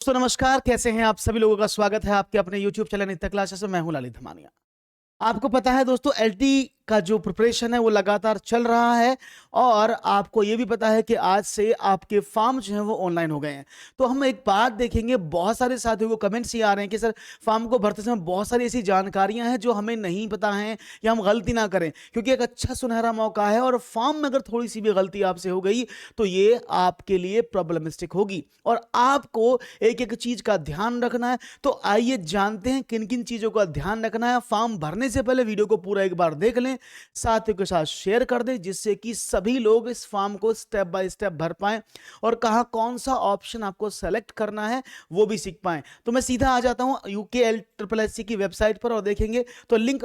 दोस्तों नमस्कार, कैसे हैं आप सभी लोगों का स्वागत है आपके अपने YouTube चैनल नित्य क्लासेस में। मैं हूं ललित धमानिया। आपको पता है दोस्तों, एलटी का जो प्रिपरेशन है वो लगातार चल रहा है और आपको ये भी पता है कि आज से आपके फॉर्म जो है वो ऑनलाइन हो गए हैं। तो हम एक बात देखेंगे, बहुत सारे साथियों को कमेंट्स ये आ रहे हैं कि सर फॉर्म को भरते समय बहुत सारी ऐसी जानकारियां हैं जो हमें नहीं पता है या हम गलती ना करें, क्योंकि एक अच्छा सुनहरा मौका है और फॉर्म में अगर थोड़ी सी भी गलती आपसे हो गई तो ये आपके लिए प्रॉब्लमिस्टिक होगी और आपको एक एक चीज का ध्यान रखना है। तो आइए जानते हैं किन किन चीजों का ध्यान रखना है। फॉर्म भरने से पहले वीडियो को पूरा एक बार देख लें, साथियों के साथ शेयर कर दें, जिससे कि सभी लोग इस फॉर्म को स्टेप बाय स्टेप भर पाएं और कहां कौन सा ऑप्शन आपको सेलेक्ट करना है वो भी सीख पाएं। तो मैं सीधा आ जाता हूं UKLSSC की वेबसाइट पर और देखेंगे तो लिंक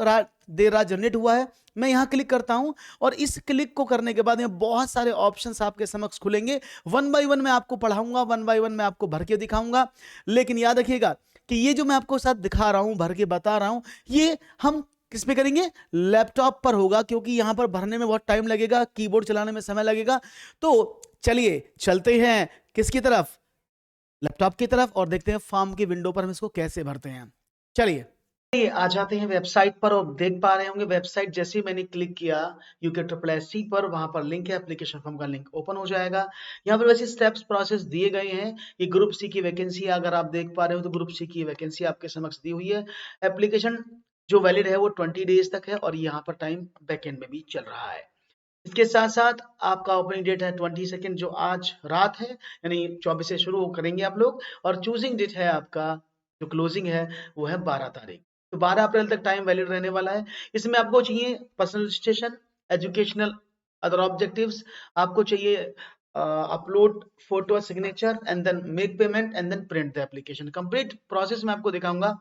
देर रात जनरेट हुआ है। मैं यहां क्लिक करता हूं और इस क्लिक को करने के बाद में बहुत सारे ऑप्शंस आपके समक्ष खुलेंगे। वन बाय वन मैं आपको पढ़ाऊंगा, वन बाय वन मैं आपको भर के दिखाऊंगा। लेकिन याद रखिएगा कि ये जो मैं आपको साथ दिखा रहा हूं, भर के बता रहा हूं, ये हम किस पे करेंगे? लैपटॉप पर होगा, क्योंकि यहां पर भरने में बहुत टाइम लगेगा, कीबोर्ड चलाने में समय लगेगा। तो चलिए चलते हैं किसकी तरफ? लैपटॉप की तरफ, और देखते हैं फॉर्म की विंडो पर हम इसको कैसे भरते हैं। चलिए आ जाते हैं वेबसाइट पर और देख पा रहे होंगे वेबसाइट जैसे ही मैंने क्लिक किया UKSSC पर, वहां पर लिंक है, एप्लीकेशन फॉर्म का लिंक ओपन हो जाएगा। यहाँ पर वैसे स्टेप्स प्रोसेस दिए गए हैं। ये ग्रुप सी की वैकेंसी है, अगर आप देख पा रहे हो तो ग्रुप सी की वैकेंसी आपके समक्ष दी हुई है। एप्लीकेशन जो वैलिड है वो 20 डेज तक है और यहाँ पर टाइम बैकएंड में भी चल रहा है। इसके साथ साथ आपका ओपनिंग डेट है 22 जो आज रात है, यानी 24 से शुरू करेंगे आप लोग, और चूजिंग डेट है आपका, जो क्लोजिंग है वो है 12 तारीख। तो 12 अप्रैल तक टाइम वैलिड रहने वाला है। इसमें आपको चाहिए personal registration, educational, other objectives, आपको चाहिए upload photo signature and then make payment and then print the application. Complete process मैं आपको दिखाऊंगा।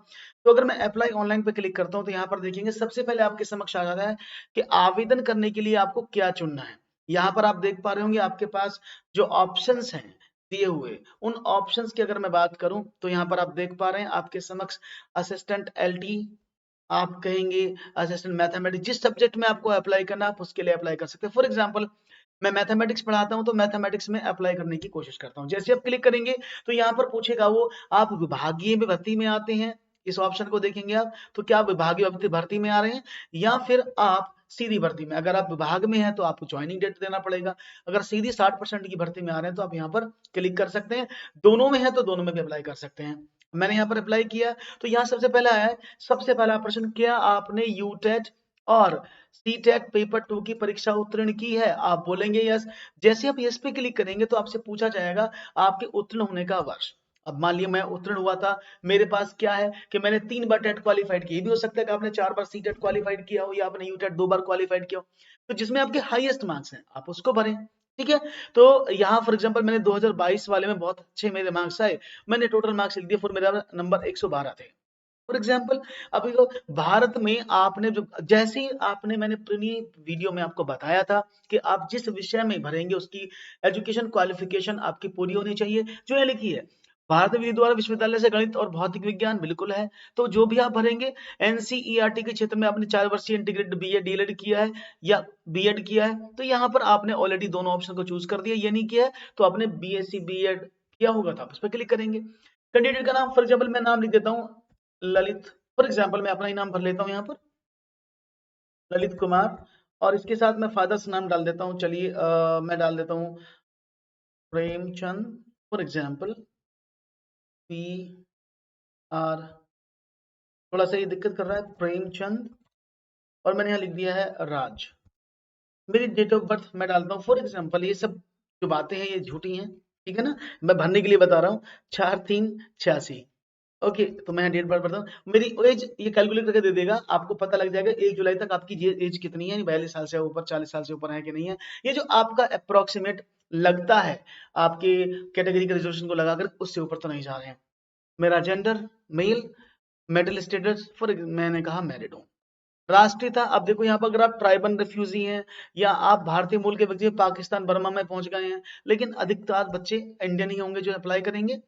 तो अगर मैं अप्लाई ऑनलाइन पे क्लिक करता हूं तो यहाँ पर देखेंगे सबसे पहले आपके समक्ष आ जाता है कि आवेदन करने के लिए आपको क्या चुनना है। यहाँ पर आप देख पा रहे होंगे आपके पास जो ऑप्शंस हैं दिए हुए, उन ऑप्शंस की अगर मैं बात करूं तो यहाँ पर आप देख पा रहे हैं आपके समक्ष असिस्टेंट LT, आप कहेंगे असिस्टेंट मैथमेटिक्स। जिस सब्जेक्ट में आपको अप्लाई करना आप उसके लिए अप्लाई कर सकते हैं। फॉर एग्जांपल मैं मैथमेटिक्स पढ़ाता हूं तो मैथमेटिक्स में अप्लाई करने की कोशिश करता हूं। जैसे आप क्लिक करेंगे तो यहाँ पर पूछेगा वो, आप विभागीय में भर्ती में आते हैं, इस ऑप्शन को देखेंगे आप, तो क्या आप विभागीय भर्ती में आ रहे हैं या फिर आप सीधी भर्ती में। अगर आप विभाग में हैं तो आपको ज्वाइनिंग डेट देना पड़ेगा। अगर सीधी 60% की भर्ती में आ रहे हैं तो आप यहाँ पर क्लिक कर सकते हैं। दोनों में है तो दोनों में भी अप्लाई कर सकते हैं। मैंने यहाँ पर अप्लाई किया तो यहाँ सबसे पहला आया है, सबसे पहला प्रश्न, क्या आपने यूटेट और सीटेट पेपर 2 की परीक्षा उत्तीर्ण की है? आप बोलेंगे यस। जैसे आप यस पे क्लिक करेंगे तो आपसे पूछा जाएगा आपके उत्तीर्ण होने का वर्ष। अब मान लिया मैं उत्तीर्ण हुआ था, मेरे पास क्या है कि मैंने 3 बार टेट क्वालिफाइड किया। ये भी हो सकता है कि आपने 4 बार सीटेट क्वालिफाइड किया हो या आपने यूटेट 2 बार क्वालिफाइड किया हो। तो जिसमें आपके हाईएस्ट मार्क्स हैं आप उसको भरें। ठीक है, तो यहाँ फॉर एग्जांपल मैंने 2022 वाले में बहुत अच्छे मेरे मार्क्स आए, मैंने टोटल मार्क्स लिख दिए, फिर मेरा नंबर 112 थे फॉर एग्जाम्पल। अभी तो भारत में आपने जो, जैसे ही आपने, मैंने अपनी वीडियो में आपको बताया था कि आप जिस विषय में भरेंगे उसकी एजुकेशन क्वालिफिकेशन आपकी पूरी होनी चाहिए। जो ये लिखी है भारत विद्यालय विश्वविद्यालय से गणित और भौतिक विज्ञान, बिल्कुल है। तो जो भी आप भरेंगे, NCERT के क्षेत्र में आपने 4 वर्षीय इंटीग्रेटेड BA DLED किया है या B.Ed किया है तो यहाँ पर आपने ऑलरेडी दोनों ऑप्शन को चूज कर दिया। ये नहीं किया है तो आपने BSc B.Ed किया होगा तो आप उस पर क्लिक करेंगे। कैंडिडेट का नाम फॉर एग्जाम्पल मैं नाम लिख देता हूँ ललित, फॉर एग्जाम्पल मैं अपना ही नाम भर लेता हूँ यहाँ पर, ललित कुमार, और इसके साथ मैं फादर्स नाम डाल देता हूँ। चलिए मैं डाल देता हूँ प्रेमचंद, फॉर एग्जाम्पल PR, थोड़ा सा ये दिक्कत कर रहा है, प्रेमचंद, और मैंने यहाँ लिख दिया है राज। मेरी डेट ऑफ बर्थ मैं डालता हूँ फॉर एग्जाम्पल, ये सब जो बातें हैं ये झूठी हैं, ठीक है ना, मैं भरने के लिए बता रहा हूँ। 4/3/86। ओके, तो मैं डेट बार बताऊं, मेरी एज ये कैलकुलेट करके दे देगा, आपको पता लग जाएगा 1 जुलाई तक आपकी एज कितनी है, 42 साल से ऊपर, 40 साल से ऊपर है कि नहीं है। ये जो आपका अप्रोक्सीमेट लगता है आपके कैटेगरी के रिजर्वेशन को लगाकर, उससे ऊपर तो नहीं जा रहे हैं। मेरा gender male, metal status for मैंने कहा मैरिड हूँ। राष्ट्रीयता, अब देखो यहाँ पर अगर आप ट्राइबल रिफ्यूजी हैं या आप भारतीय मूल के व्यक्ति पाकिस्तान बर्मा में पहुंच गए हैं, लेकिन अधिकतर बच्चे इंडियन ही होंगे जो अप्लाई करेंगे।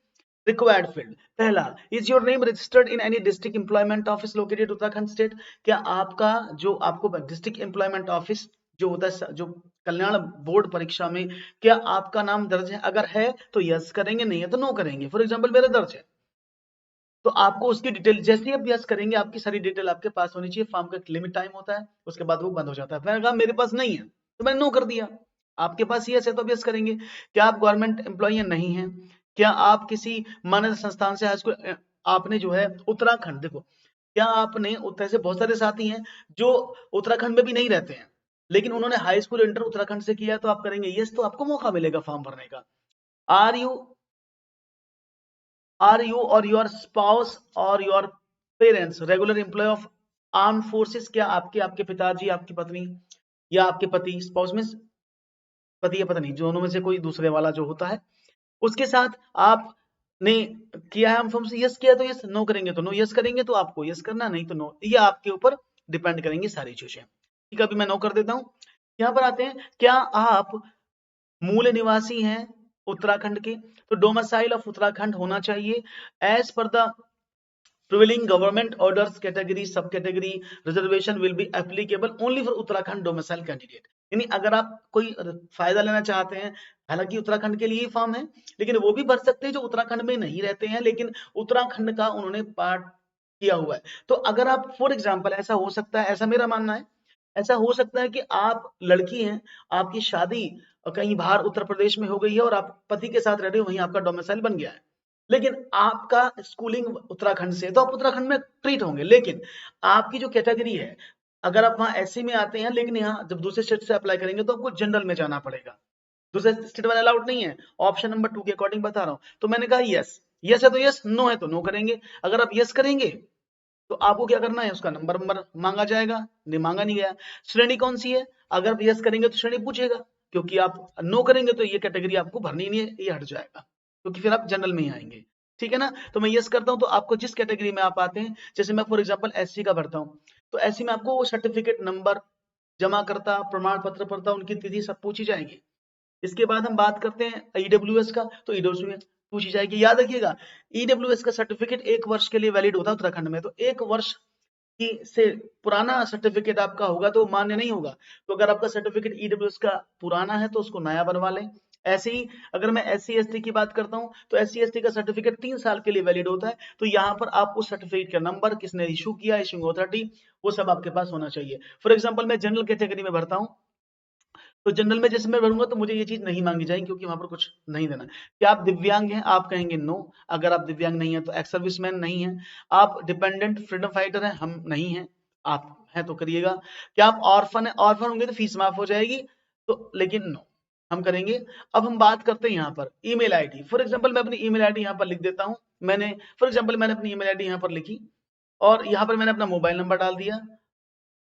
रिक्वायर्ड फील्ड, पहला, is your name registered in any district employment office located Uttarakhand state? क्या आपका जो आपको डिस्ट्रिक्ट एम्प्लॉयमेंट ऑफिस जो होता है जो कल्याण बोर्ड परीक्षा में, क्या आपका नाम दर्ज है? अगर है तो यस करेंगे, नहीं है तो नो करेंगे। फॉर एग्जाम्पल मेरा दर्ज है, तो आपको उसकी डिटेल जैसे ही आप यस करेंगे, आपकी सारी डिटेल आपके पास होनी चाहिए। फॉर्म का एक लिमिट टाइम होता है, उसके बाद वो बंद हो जाता है। मैंने कहा मेरे पास नहीं है, तो मैंने नो कर दिया। आपके पास यस है तो आप यस करेंगे। क्या आप गवर्नमेंट एम्प्लॉई नहीं है? क्या आप किसी मान्यता संस्थान से हाई स्कूल, आपने जो है उत्तराखंड, देखो क्या आपने ऐसे बहुत सारे साथी हैं जो उत्तराखंड में भी नहीं रहते हैं, लेकिन उन्होंने हाई स्कूल इंटर उत्तराखंड से किया, तो आप करेंगे यस, तो आपको मौका मिलेगा फॉर्म भरने का। Are you Are you or your spouse or your parents regular employee of armed forces? क्या आपके आपके पिताजी, आपकी पत्नी या आपके पति, स्पाउस में पति या पत्नी, दोनों में से कोई दूसरे वाला जो होता है, उसके साथ आपने किया है आर्म फोर्स से? यस किया तो यस, नो करेंगे तो नो। यस करेंगे तो आपको यस करना, नहीं तो नो। ये आपके ऊपर डिपेंड करेंगी सारी चीजें। ठीक है, अभी मैं नो कर देता हूँ। यहाँ पर आते हैं, क्या आप मूल निवासी हैं उत्तराखंड के? तो डोमिसाइल ऑफ उत्तराखंड होना चाहिए as per the prevailing government orders category सब category reservation will be applicable only for Uttarakhand domicile candidate. यानी अगर आप कोई फायदा लेना चाहते हैं, हालांकि उत्तराखंड के लिए ही फॉर्म है, लेकिन वो भी भर सकते हैं जो उत्तराखंड में नहीं रहते हैं लेकिन उत्तराखंड का उन्होंने पार्ट किया हुआ है। तो अगर आप फॉर एग्जाम्पल, ऐसा हो सकता है, ऐसा मेरा मानना है, ऐसा हो सकता है कि आप लड़की हैं, आपकी शादी कहीं बाहर उत्तर प्रदेश में हो गई है और आप पति के साथ रह रहे हो, वहीं आपका डोमिसाइल बन गया है, लेकिन आपका स्कूलिंग उत्तराखंड से, तो आप उत्तराखंड में ट्रीट होंगे। लेकिन आपकी जो कैटेगरी है, अगर आप वहां एससी में आते हैं, लेकिन यहाँ जब दूसरे स्टेट से अप्लाई करेंगे तो आपको जनरल में जाना पड़ेगा, दूसरे स्टेट वाला अलाउड नहीं है। ऑप्शन नंबर 2 के अकॉर्डिंग बता रहा हूं। तो मैंने कहा यस, यस है तो यस, नो है तो नो करेंगे। अगर आप यस करेंगे तो आपको क्या करना है, उसका नंबर नंबर मांगा जाएगा, नहीं मांगा नहीं गया। श्रेणी कौन सी है? अगर आप यस करेंगे तो श्रेणी पूछेगा, क्योंकि आप नो करेंगे तो ये कैटेगरी आपको भरनी नहीं है, ये हट जाएगा, क्योंकि फिर आप जनरल में ही आएंगे। ठीक है ना? तो मैं यस करता हूं, तो आपको जिस कैटेगरी में आप आते हैं, जैसे मैं फॉर एग्जांपल एससी का भरता हूं, तो एससी में आपको वो सर्टिफिकेट नंबर, जमा करता प्रमाण पत्र पड़ता, उनकी तिथि सब पूछी जाएगी। इसके बाद हम बात करते हैं ईडब्ल्यूएस का, तो ईडब्ल्यूएस पूछी जाएगी। याद रखिएगा, ईडब्ल्यूएस का सर्टिफिकेट 1 वर्ष के लिए वैलिड होता है उत्तराखंड में, तो 1 वर्ष की से पुराना सर्टिफिकेट आपका होगा तो मान्य नहीं होगा। तो अगर आपका सर्टिफिकेट ईडब्ल्यूएस का पुराना है तो उसको नया बनवा लें। ऐसे ही अगर मैं एससी एसटी की बात करता हूं, तो एससी एसटी का सर्टिफिकेट 3 साल के लिए वैलिड होता है, तो यहाँ पर आप उस सर्टिफिकेट का नंबर, किसने इशू किया, इशूइंग अथॉरिटी, वो सब आपके पास होना चाहिए। फॉर एग्जाम्पल मैं जनरल कैटेगरी में भरता हूँ, तो जनरल में जैसे मैं भरूंगा तो मुझे ये चीज नहीं मांगी जाएगी, क्योंकि वहां पर कुछ नहीं देना। क्या आप दिव्यांग हैं? आप कहेंगे नो। अगर आप दिव्यांग नहीं है तो एक्स सर्विसमैन नहीं है। आप डिपेंडेंट फ्रीडम फाइटर हैं? हम नहीं हैं। आप हैं तो करिएगा। क्या आप ऑर्फन है? ऑर्फन होंगे तो फीस माफ हो जाएगी, तो लेकिन नो हम करेंगे। अब हम बात करते हैं यहाँ पर ईमेल आईडी। फॉर एग्जाम्पल मैं अपनी ईमेल आईडी यहाँ पर लिख देता हूँ। मैंने फॉर एग्जाम्पल मैंने अपनी ईमेल आईडी यहाँ पर लिखी, और यहाँ पर मैंने अपना मोबाइल नंबर डाल दिया।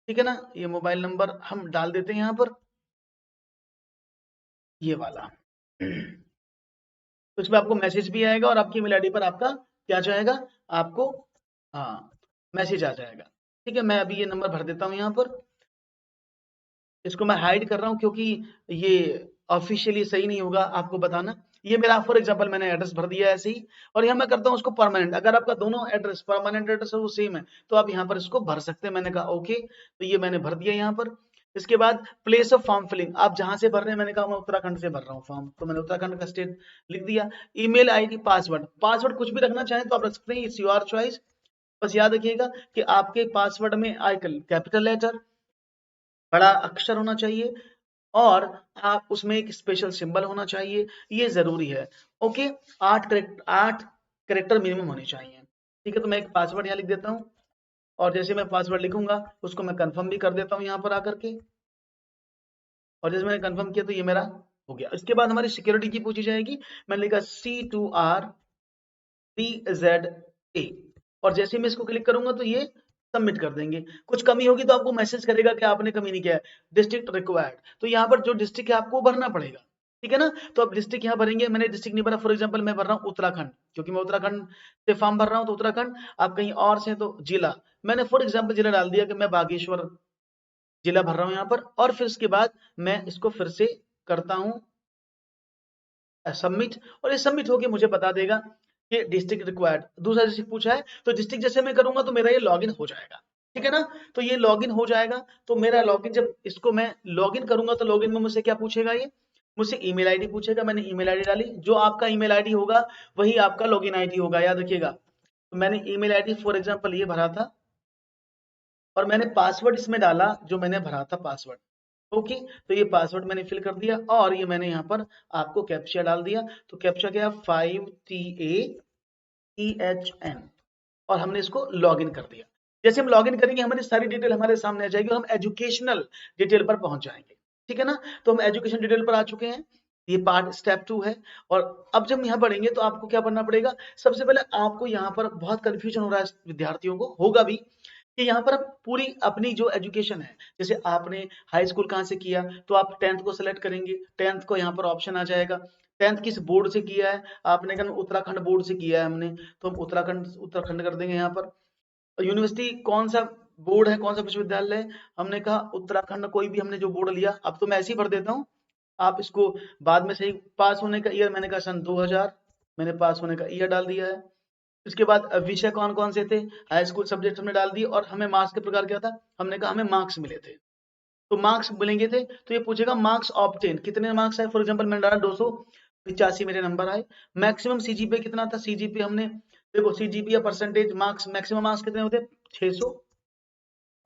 ठीक है ना? ये मोबाइल नंबर हम डाल देते हैं यहाँ पर, ये वाला। तो इसमें आपको मैसेज भी आएगा और आपकी ईमेल आईडी पर आपका क्या जाएगा, आपको, हाँ, मैसेज आ जाएगा। ठीक है, मैं अभी ये नंबर भर देता हूँ यहाँ पर। इसको मैं हाइड कर रहा हूँ क्योंकि ये ऑफिशियली सही नहीं होगा आपको बताना। ये मेरा फॉर एग्जांपल मैंने एड्रेस भर दिया है ऐसे ही, और यहाँ मैं करता हूँ उसको परमानेंट। अगर आपका दोनों एड्रेस परमानेंट एड्रेस है, वो सेम है, तो आप यहाँ पर इसको भर सकते हैं। मैंने कहा ओके, तो ये मैंने भर दिया यहाँ पर। इसके बाद प्लेस ऑफ फॉर्म फिलिंग, आप जहां से भर रहे हैं, मैंने कहा मैं उत्तराखंड से भर रहा हूँ फॉर्म, तो मैंने उत्तराखंड का स्टेट लिख दिया। ईमेल आईडी, पासवर्ड, पासवर्ड कुछ भी रखना चाहें तो आप रख सकते हैं, इट्स योर चॉइस। बस याद रखिएगा कि आपके पासवर्ड में आइकन कैपिटल लेटर, बड़ा अक्षर होना चाहिए, और आप उसमें एक स्पेशल सिंबल होना चाहिए, ये जरूरी है। ओके, 8 करेक्टर मिनिमम होने चाहिए। ठीक है, तो मैं एक पासवर्ड यहाँ लिख देता हूँ, और जैसे मैं पासवर्ड लिखूंगा उसको मैं कंफर्म भी कर देता हूँ यहाँ पर आकर के, और जैसे मैंने कंफर्म किया तो ये मेरा हो गया। इसके बाद हमारी सिक्योरिटी की पूछी जाएगी। मैंने लिखा C2R3ZA, और जैसे ही मैं इसको क्लिक करूंगा तो ये सबमिट कर देंगे। कुछ कमी होगी तो आपको मैसेज करेगा कि आपने कमी नहीं किया है, डिस्ट्रिक्ट रिक्वायर्ड, तो यहाँ पर जो डिस्ट्रिक्ट है आपको भरना पड़ेगा। ठीक है ना? तो आप डिस्ट्रिक्ट यहाँ भरेंगे। मैंने डिस्ट्रिक्ट नहीं भरा, फॉर एग्जाम्पल मैं भर रहा हूँ उत्तराखंड, क्योंकि मैं उत्तराखंड से फॉर्म भर रहा हूँ, तो उत्तराखंड। आप कहीं और से तो जिला, मैंने फॉर एग्जाम्पल जिला डाल दिया कि मैं बागेश्वर जिला भर रहा हूँ यहाँ पर, और फिर उसके बाद मैं इसको फिर से करता हूँ सबमिट, और ये सबमिट होके मुझे बता देगा कि डिस्ट्रिक्ट रिक्वायर्ड, दूसरा डिस्ट्रिक्ट पूछा है, तो डिस्ट्रिक्ट जैसे मैं करूंगा तो मेरा ये लॉगिन हो जाएगा। ठीक है ना। तो ये लॉगिन हो जाएगा। तो मेरा लॉगिन, जब इसको मैं लॉगिन करूंगा तो लॉगिन में मुझसे क्या पूछेगा, ये मुझसे ईमेल आईडी पूछेगा। मैंने ईमेल आईडी डाली, जो आपका ईमेल आईडी होगा वही आपका लॉगिन आईडी होगा, याद रखिएगा। तो मैंने ईमेल आईडी फॉर एग्जांपल ये भरा था, और मैंने पासवर्ड इसमें डाला जो मैंने भरा था पासवर्ड। ओके, तो ये पासवर्ड मैंने फिल कर दिया, और ये मैंने यहाँ पर आपको कैप्चा डाल दिया। तो कैप्चा क्या, 5TAEHN, और हमने इसको लॉगिन कर दिया। जैसे हम लॉगिन करेंगे हमारी सारी डिटेल हमारे सामने आ जाएगी, और हम एजुकेशनल डिटेल पर पहुंच जाएंगे। ठीक है ना। तो हम एजुकेशन डिटेल पर आ चुके हैं, ये पार्ट स्टेप 2 है। और अब जब यहाँ बढ़ेंगे तो आपको क्या करना पड़ेगा, सबसे पहले आपको यहाँ पर बहुत कंफ्यूजन हो रहा है विद्यार्थियों को, होगा भी, कि यहाँ पर आप पूरी अपनी जो एजुकेशन है, जैसे आपने हाई स्कूल कहाँ से किया, तो आप 10th को सेलेक्ट करेंगे। 10th को यहाँ पर ऑप्शन आ जाएगा, 10th किस बोर्ड से किया है, आपने कहा उत्तराखंड बोर्ड से किया है हमने, तो हम उत्तराखंड उत्तराखंड कर देंगे यहाँ पर। यूनिवर्सिटी कौन सा बोर्ड है, कौन सा विश्वविद्यालय है, हमने कहा उत्तराखंड, कोई भी हमने जो बोर्ड लिया। अब तो मैं ऐसे ही भर देता हूँ, आप इसको बाद में सही। पास होने का ईयर मैंने कहा सन 2000, मैंने पास होने का ईयर डाल दिया है। इसके बाद विषय कौन कौन से थे, हाई स्कूल सब्जेक्ट हमने डाल दिए, और हमें मार्क्स के प्रकार क्या था, हमने कहा हमें मार्क्स मिले थे, तो मार्क्स मिलेंगे थे। तो ये पूछेगा मार्क्स ऑब्टेन, कितने मार्क्स आए, फॉर एग्जांपल मैंने डाला 285 मेरे नंबर आए। मैक्सिमम सीजीपीए कितना था, सीजीपीए हमने देखो, CGPA percentage marks, maximum marks कितने होते, 600,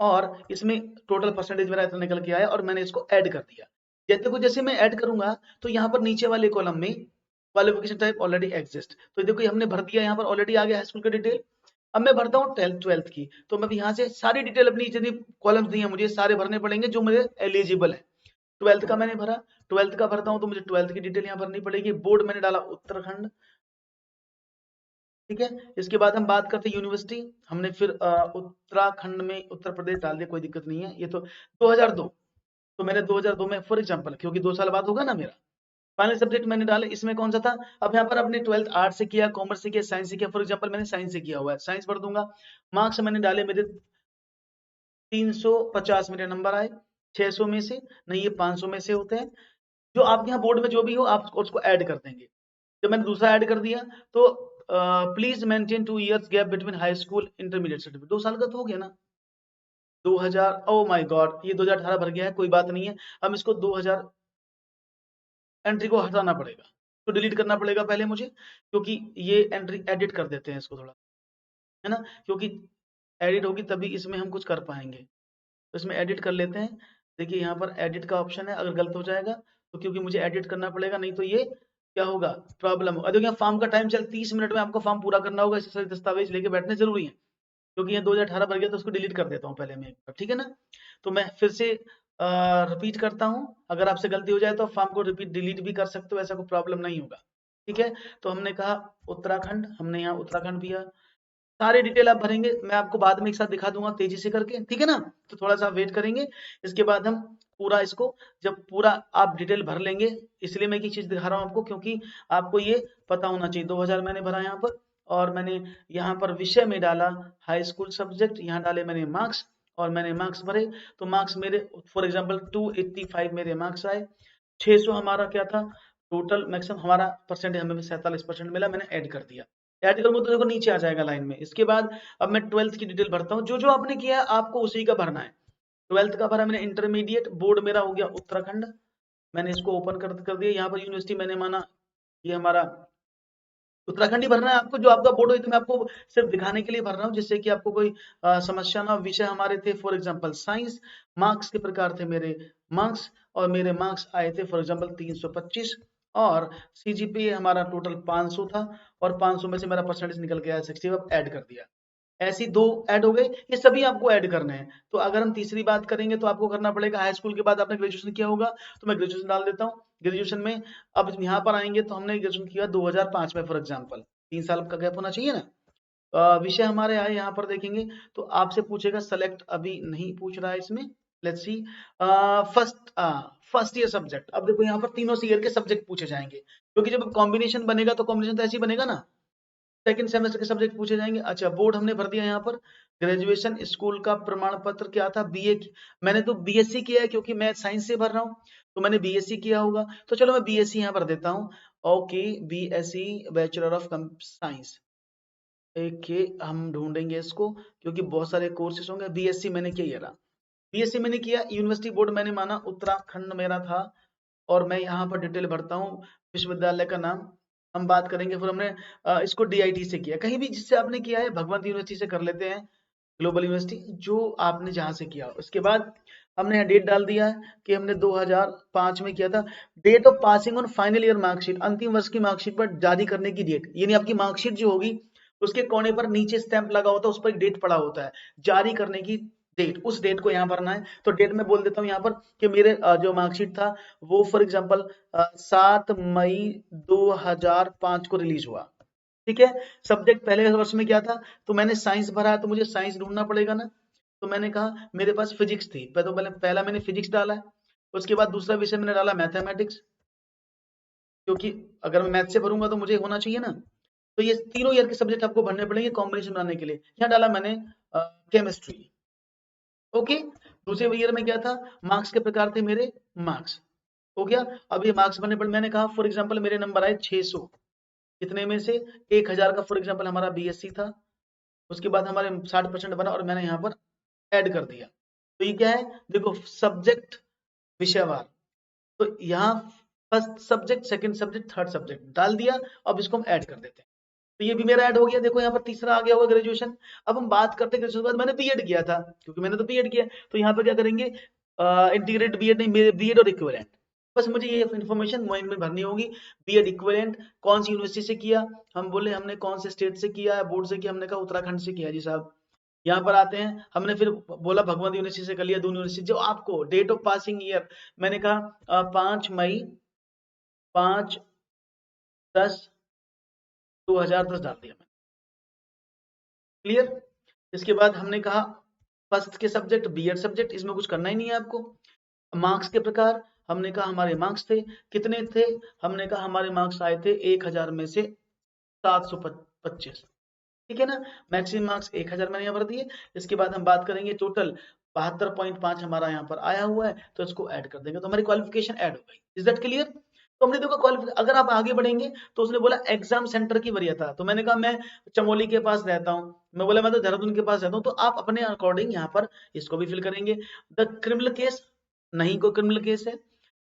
और इसमें टोटल परसेंटेज मेरा इतना निकल के आया, और मैंने इसको ऐड कर दिया। जैसे को जैसे मैं ऐड करूंगा तो यहाँ पर नीचे वाले कॉलम में क्वालिफिकेशन टाइप ऑलरेडी एग्जिस्ट, तो देखो हमने भर दिया, यहाँ पर ऑलरेडी आ गया हाई स्कूल का डिटेल। अब मैं भरता हूँ 12th की, तो मैं यहाँ से सारी डिटेल अपनी जितनी कॉलम्स दी हैं मुझे सारे भरने पड़ेंगे जो मुझे एलिजिबल है। 12th का मैंने भरा, 12th का भरता हूँ तो मुझे 12th की डिटेल यहाँ भरनी पड़ेगी। बोर्ड मैंने डाला उत्तराखंड, ठीक है। इसके बाद हम बात करते हैं यूनिवर्सिटी, हमने फिर उत्तराखंड में उत्तर प्रदेश डाल दिया, कोई दिक्कत नहीं है। ये तो 2002, तो मैंने 2002 में फॉर एग्जांपल, क्योंकि 2 साल बाद होगा ना मेरा। फाइनल सब्जेक्ट मैंने डाला, इसमें कौन सा था, अब यहाँ पर अपने 12th आर्ट से किया, कॉमर्स से किया, साइंस से किया। फॉर एग्जांपल मैंने साइंस से किया हुआ है, साइंस भर दूंगा। मार्क्स मैंने डाले, मेरे 350 मेरे नंबर आए 600 में से, नहीं ये 500 में से होते हैं। जो आपके यहाँ बोर्ड में जो भी हो आप उसको ऐड कर देंगे। जब मैंने दूसरा ऐड कर दिया तो please maintain 2 years gap between high school intermediate certificate, 2 साल का तो हो गया ना। 2000, ओ माय गॉड, ये 2018 भर गया है, कोई बात नहीं है। हम इसको 2000 एंट्री को हटाना पड़ेगा, तो डिलीट करना पड़ेगा पहले मुझे, क्योंकि ये एंट्री एडिट कर देते हैं इसको थोड़ा, है ना, क्योंकि एडिट होगी तभी इसमें हम कुछ कर पाएंगे। तो इसमें एडिट कर लेते हैं। देखिए यहाँ पर एडिट का ऑप्शन है, अगर गलत हो जाएगा तो क्योंकि मुझे एडिट करना पड़ेगा, नहीं तो ये क्या होगा, प्रॉब्लम होगा। देखिए फॉर्म का टाइम चल 30 मिनट में आपको फॉर्म पूरा करना होगा, इससे सारे दस्तावेज लेके बैठने जरूरी है। क्योंकि ये 2018 भर गया तो उसको डिलीट कर देता हूँ पहले मैं एक बार, ठीक है ना। तो मैं फिर से रिपीट करता हूँ, अगर आपसे गलती हो जाए तो फॉर्म को रिपीट डिलीट भी कर सकते हो, ऐसा कोई प्रॉब्लम नहीं होगा। ठीक है, तो हमने कहा उत्तराखंड, हमने यहाँ उत्तराखंड दिया। सारे डिटेल आप भरेंगे, मैं आपको बाद में एक साथ दिखा दूंगा तेजी से करके, ठीक है ना। तो थोड़ा सा वेट करेंगे। इसके बाद हम पूरा इसको, जब पूरा आप डिटेल भर लेंगे, इसलिए मैं एक चीज दिखा रहा हूँ आपको, क्योंकि आपको ये पता होना चाहिए। 2000 मैंने भरा यहाँ पर, और मैंने यहाँ पर विषय में डाला हाई स्कूल सब्जेक्ट, यहाँ डाले मैंने मार्क्स, और मैंने मार्क्स भरे। तो मार्क्स मेरे फॉर एग्जाम्पल 285 मेरे मार्क्स आए। 600 हमारा क्या था टोटल मैक्सिमम, हमारा परसेंटेज हमें 47% मिला, मैंने ऐड कर दिया। ऐड करूंगा तो देखो नीचे आ जाएगा लाइन में। इसके बाद अब मैं 12th की डिटेल भरता हूँ, जो जो आपने किया है आपको उसी का भरना है। 12th का भरा मैंने, इंटरमीडिएट बोर्ड मेरा हो गया उत्तराखंड, मैंने इसको ओपन कर दिया। यहाँ पर यूनिवर्सिटी मैंने माना ये हमारा उत्तराखंड ही भरना है आपको, जो आपका बोर्ड हो। तो मैं आपको सिर्फ दिखाने के लिए भर रहा हूँ, जिससे कि आपको कोई समस्या ना हो। विषय हमारे थे फॉर एग्जांपल साइंस, मार्क्स के प्रकार थे मेरे मार्क्स, और मेरे मार्क्स आए थे फॉर एग्जांपल 325, और सीजीपीए हमारा टोटल 500 था, और 500 में से मेरा परसेंटेज निकल गया 60, अब ऐड कर दिया। ऐसी 2 ऐड हो गए, ये सभी आपको ऐड करने हैं। तो अगर हम तीसरी बात करेंगे तो आपको करना पड़ेगा, हाई स्कूल के बाद आपने ग्रेजुएशन किया होगा, तो मैं ग्रेजुएशन डाल देता हूँ। ग्रेजुएशन में अब यहाँ पर आएंगे तो हमने ग्रेजुएशन किया 2005 में फॉर एग्जाम्पल, 3 साल का गैप होना चाहिए ना। विषय हमारे आए यहाँ पर देखेंगे तो आपसे पूछेगा सेलेक्ट, अभी नहीं पूछ रहा है इसमें। Let's see, first year subject. अब देखो यहाँ पर तीनों ईयर के सब्जेक्ट पूछे जाएंगे, क्योंकि जब कॉम्बिनेशन बनेगा तो कॉम्बिनेशन तो ऐसे ही बनेगा ना, सेकंड सेमेस्टर के सब्जेक्ट पूछे जाएंगे। अच्छा, बोर्ड हमने भर दिया यहाँ पर, ग्रेजुएशन स्कूल का प्रमाण पत्र क्या था, बीए। मैंने तो बीएससी किया है, क्योंकि मैं साइंस से भर रहा हूँ, तो मैंने बीएससी किया होगा। तो चलो मैं बीएससी यहाँ भर देता हूँ। Okay, BSc bachelor of science, के हम ढूंढेंगे इसको, क्योंकि बहुत सारे कोर्सेज होंगे। बीएससी मैंने किया, ये रहा। बीएससी मैंने किया, यूनिवर्सिटी बोर्ड मैंने माना उत्तराखंड मेरा था, और मैं यहाँ पर डिटेल भरता हूँ विश्वविद्यालय का नाम। हम बात करेंगे, फिर हमने इसको डीआईटी से किया, कहीं भी जिससे आपने किया है भगवंत यूनिवर्सिटी से कर लेते हैं, ग्लोबल यूनिवर्सिटी जो आपने जहाँ से किया। उसके बाद हमने यहाँ डेट डाल दिया है कि हमने 2005 में किया था। Date of passing on final year marksheet, अंतिम वर्ष की मार्कशीट पर जारी करने की डेट, यानी आपकी मार्कशीट जो होगी उसके कोने पर नीचे स्टैंप लगा होता है, उस पर एक डेट पड़ा होता है, जारी करने की डेट, उस डेट को यहाँ भरना है। तो डेट में बोल देता हूँ यहाँ पर कि मेरे जो मार्कशीट था वो फॉर एग्जाम्पल 7 मई 2005 को रिलीज हुआ। ठीक है। सब्जेक्ट पहले वर्ष में क्या था, तो मैंने साइंस भरा है, तो मुझे साइंस ढूंढना पड़ेगा ना। तो मैंने कहा मेरे पास फिजिक्स थी, तो पहला मैंने फिजिक्स डाला है। उसके बाद दूसरा विषय मैंने डाला मैथमेटिक्स, क्योंकि अगर मैं मैथ से भरूंगा तो मुझे होना चाहिए ना। तो ये तीनों ईयर के सब्जेक्ट आपको भरने पड़ेंगे कॉम्बिनेशन बनाने के लिए। यहाँ डाला मैंने केमिस्ट्री। ओके। दूसरे ईयर में क्या था, मार्क्स के प्रकार थे मेरे, मार्क्स हो गया। अब ये मार्क्स बनने पर मैंने कहा फॉर एग्जाम्पल मेरे नंबर आए 600, कितने में से 1000 का फॉर एग्जाम्पल हमारा बीएससी था। उसके बाद हमारे 60% बना और मैंने यहाँ पर ऐड कर दिया। तो ये क्या है, देखो सब्जेक्ट विषयवार, तो यहाँ first subject, second subject, third subject डाल दिया। अब इसको हम ऐड कर देते हैं, तो ये भी मेरा ऐड हो गया। देखो यहाँ पर तीसरा आ गया होगा ग्रेजुएशन। अब हम बात करते हैं ग्रेजुएशन के बाद, मैंने बीएड किया था, क्योंकि मैंने तो बीएड किया, तो यहाँ पर क्या करेंगे, इंटीग्रेटेड बीएड नहीं, मेरे बीएड और इक्विवेलेंट। बस मुझे ये इन्फॉर्मेशन माइंड में भरनी होगी। बीएड इक्विवेलेंट कौन सी यूनिवर्सिटी से किया, हम बोले हमने कौन से स्टेट से किया है, बोर्ड से किया, हमने कहा उत्तराखंड से किया जी साहब। यहाँ पर आते हैं, हमने फिर बोला भगवंत यूनिवर्सिटी से कर लिया, दून यूनिवर्सिटी। जो आपको डेट ऑफ पासिंग ईयर मैंने कहा 5 मई 5/10/2010 डाल दिया मैंने। क्लियर। इसके बाद हमने कहा फर्स्ट के सब्जेक्ट बीएड सब्जेक्ट, इसमें कुछ करना ही नहीं है आपको। मार्क्स के प्रकार हमने कहा हमारे मार्क्स थे, कितने थे, हमने कहा हमारे मार्क्स आए थे 1000 में से 725। ठीक है ना। मैक्सिमम मार्क्स 1000 मैंने यहाँ पर दिए। इसके बाद हम बात करेंगे टोटल 72.5 हमारा यहाँ पर आया हुआ है, तो इसको ऐड कर देंगे, तो हमारी क्वालिफिकेशन ऐड हो गई। Is that clear. तो हमने देखो क्वालिफिकेशन, अगर आप आगे बढ़ेंगे तो उसने बोला एग्जाम सेंटर की वरीयता, तो मैंने कहा मैं चमोली के पास रहता हूँ, मैं बोला मैं तो देहरादून के पास रहता हूँ, तो आप अपने अकॉर्डिंग यहाँ पर इसको भी फिल करेंगे। द क्रिमिनल केस, नहीं कोई क्रिमिनल केस है,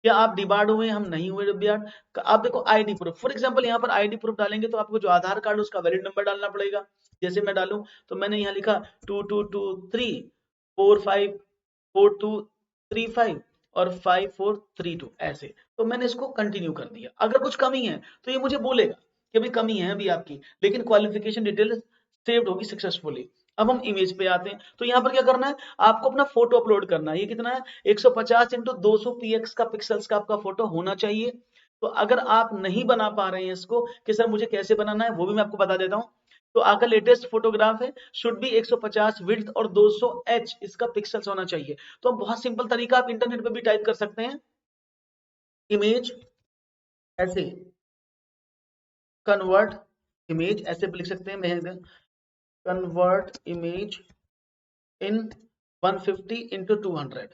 क्या आप डिबार्ड हुए, हम नहीं हुए डिबार्ड। आप देखो आईडी प्रूफ, फॉर एग्जांपल यहाँ पर आईडी प्रूफ डालेंगे तो आपको जो आधार कार्ड उसका वैलिड नंबर डालना पड़ेगा। जैसे मैं डालूं, तो मैंने यहाँ लिखा 2223454235 और 5432 ऐसे, तो मैंने इसको कंटिन्यू कर दिया। अगर कुछ कमी है तो ये मुझे बोलेगा कि भाई कमी है अभी आपकी, लेकिन क्वालिफिकेशन डिटेल सेव्ड होगी सक्सेसफुली। अब हम इमेज पे आते हैं, तो यहाँ पर क्या करना है, आपको अपना फोटो अपलोड करना है। ये कितना है, 150 × 200 px का पिक्सल्स का आपका फोटो होना चाहिए। तो अगर आप नहीं बना पा रहे हैं इसको कि सर मुझे कैसे बनाना है, वो भी मैं आपको बता देता हूँ। तो आपका लेटेस्ट फोटोग्राफ है, शुड बी 150 विड्थ और 200 एच इसका पिक्सल्स होना चाहिए। तो बहुत सिंपल तरीका, आप इंटरनेट पे भी टाइप कर सकते हैं, इमेज ऐसे कन्वर्ट इमेज, ऐसे भी लिख सकते हैं, मैं कन्वर्ट इमेज इन 150 × 200।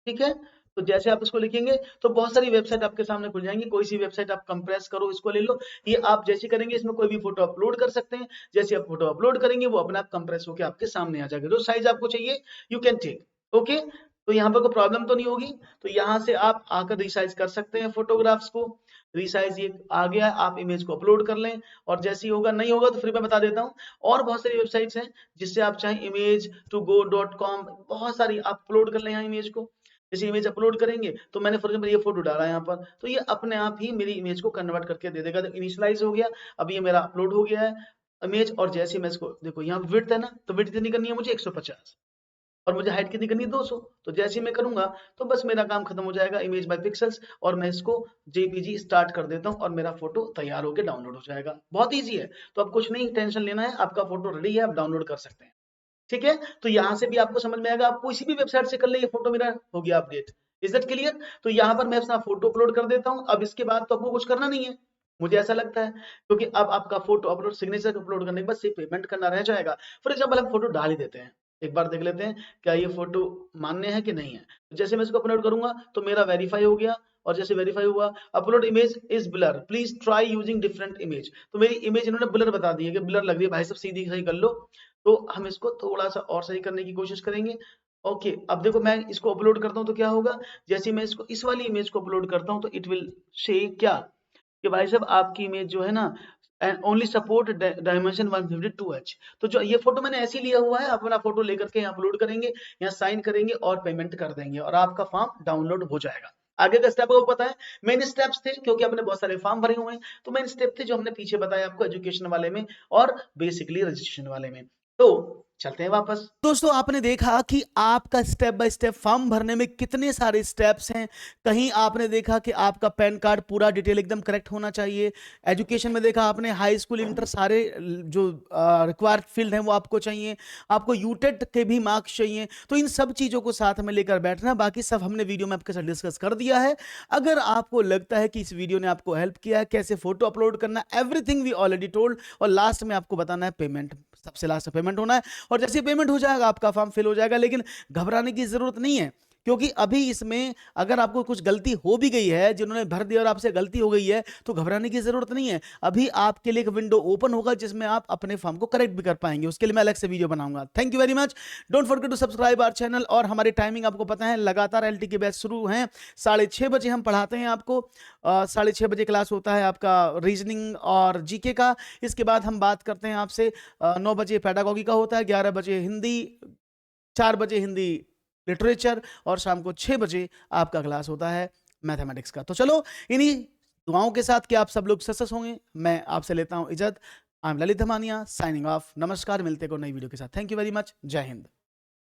ठीक है। तो जैसे आप इसको लिखेंगे तो बहुत सारी वेबसाइट आपके सामने खुल जाएंगी, कोई सी वेबसाइट आप कंप्रेस करो, इसको ले लो। ये आप जैसे करेंगे इसमें कोई भी फोटो अपलोड कर सकते हैं, जैसे आप फोटो अपलोड करेंगे वो अपने आप कंप्रेस होकर आपके सामने आ जाएगा, जो साइज आपको चाहिए यू कैन टेक। ओके। तो यहाँ पर कोई प्रॉब्लम तो नहीं होगी। तो यहाँ से आप आकर रिसाइज कर सकते हैं फोटोग्राफ्स को। रिसाइज ये आ गया, आप इमेज को अपलोड कर लें, और जैसे ही होगा, नहीं होगा तो फिर मैं बता देता हूँ। और बहुत सारी वेबसाइट्स हैं जिससे आप चाहे image2go.com, बहुत सारी आप अपलोड कर लें यहाँ इमेज को। जैसे इमेज अपलोड करेंगे तो मैंने फॉर एग्जाम्पल ये फोटो डाला यहाँ पर, तो ये अपने आप ही मेरी इमेज को कन्वर्ट करके दे देगा। तो इनिशियलाइज हो गया, अब ये मेरा अपलोड हो गया है इमेज। और जैसे मैं इसको देखो, यहाँ विड्थ है ना, तो विड्थ कितनी करनी है मुझे 150, और मुझे हाइट कितनी करनी है 200। तो जैसे ही मैं करूंगा तो बस मेरा काम खत्म हो जाएगा, इमेज बाय पिक्सल्स, और मैं इसको जेपीजी स्टार्ट कर देता हूँ और मेरा फोटो तैयार होकर डाउनलोड हो जाएगा। बहुत ईजी है। तो अब कुछ नहीं टेंशन लेना है, आपका फोटो रेडी है, आप डाउनलोड कर सकते हैं। ठीक है। तो यहाँ से भी आपको समझ में आएगा, आप किसी भी वेबसाइट से कर ले, ये फोटो मेरा हो गया अपडेट। Is that clear. तो यहाँ पर मैं अपना फोटो अपलोड कर देता हूँ। अब इसके बाद तो आपको कुछ करना नहीं है, मुझे ऐसा लगता है, क्योंकि अब आपका फोटो अपलोड, सिग्नेचर अपलोड करने के बाद सिर्फ पेमेंट करना रह जाएगा। फॉर एग्जाम्पल हम फोटो डाल ही देते हैं, एक बार देख लेते हैं क्या ये फोटो मान्य है कि नहीं है। तो जैसे मैं इसको अपलोड करूंगा तो मेरा वेरीफाई हो गया, और जैसे वेरीफाई हुआ, upload image is blur, please try using different image. तो मेरी इमेज इन्होंने ब्लर बता दी है कि ब्लर लग रही है भाई साहब, सीधी सही कर लो। तो हम इसको थोड़ा सा और सही करने की कोशिश करेंगे। ओके, अब देखो मैं इसको अपलोड करता हूँ तो क्या होगा, जैसे मैं इसको इस वाली इमेज को अपलोड करता हूँ तो इट विल से क्या कि भाई साहब आपकी इमेज जो है ना and only support dimension 152H। तो जो ये फोटो मैंने ऐसे ही लिया हुआ है, अपना फोटो लेकर के यहाँ अपलोड करेंगे, यहाँ साइन करेंगे और पेमेंट कर देंगे और आपका फॉर्म डाउनलोड हो जाएगा। आगे का स्टेप आपको पता है, मेन स्टेप्स थे क्योंकि आपने बहुत सारे फॉर्म भरे हुए हैं, तो मेन स्टेप थे जो हमने पीछे बताया आपको एजुकेशन वाले में और बेसिकली रजिस्ट्रेशन वाले में। तो चलते हैं वापस। दोस्तों आपने देखा कि आपका स्टेप बाय स्टेप फॉर्म भरने में कितने सारे स्टेप्स हैं। कहीं आपने देखा कि आपका पैन कार्ड पूरा डिटेल एकदम करेक्ट होना चाहिए। एजुकेशन में देखा आपने हाई स्कूल इंटर सारे जो रिक्वायर्ड फील्ड हैं वो आपको चाहिए। आपको यूटेट के भी मार्क्स चाहिए। तो इन सब चीज़ों को साथ में लेकर बैठना, बाकी सब हमने वीडियो में आपके साथ डिस्कस कर दिया है। अगर आपको लगता है कि इस वीडियो ने आपको हेल्प किया है, कैसे फोटो अपलोड करना, एवरीथिंग वी ऑलरेडी टोल्ड, और लास्ट में आपको बताना है पेमेंट, सबसे लास्ट में पेमेंट होना है और जैसे पेमेंट हो जाएगा आपका फॉर्म फिल हो जाएगा। लेकिन घबराने की जरूरत नहीं है, क्योंकि अभी इसमें अगर आपको कुछ गलती हो भी गई है, जिन्होंने भर दिया और आपसे गलती हो गई है, तो घबराने की जरूरत नहीं है। अभी आपके लिए एक विंडो ओपन होगा जिसमें आप अपने फॉर्म को करेक्ट भी कर पाएंगे। उसके लिए मैं अलग से वीडियो बनाऊंगा। Thank you very much. Don't forget to subscribe our channel. और हमारी टाइमिंग आपको पता है, लगातार एलटी के बैच शुरू हैं। 6:30 बजे हम पढ़ाते हैं आपको। 6:30 बजे क्लास होता है आपका रीजनिंग और जीके का। इसके बाद हम बात करते हैं आपसे 9 बजे पेडागॉगी का होता है, 11 बजे हिंदी, 4 बजे हिंदी लिटरेचर और शाम को 6 बजे आपका क्लास होता है मैथमेटिक्स का। तो चलो इन्हीं दुआओं के साथ कि आप सब लोग सक्सेस होंगे, मैं आपसे लेता हूं इजाजत। I am Lalit Dhamania signing off. नमस्कार, मिलते को नई वीडियो के साथ। Thank you very much. जय हिंद।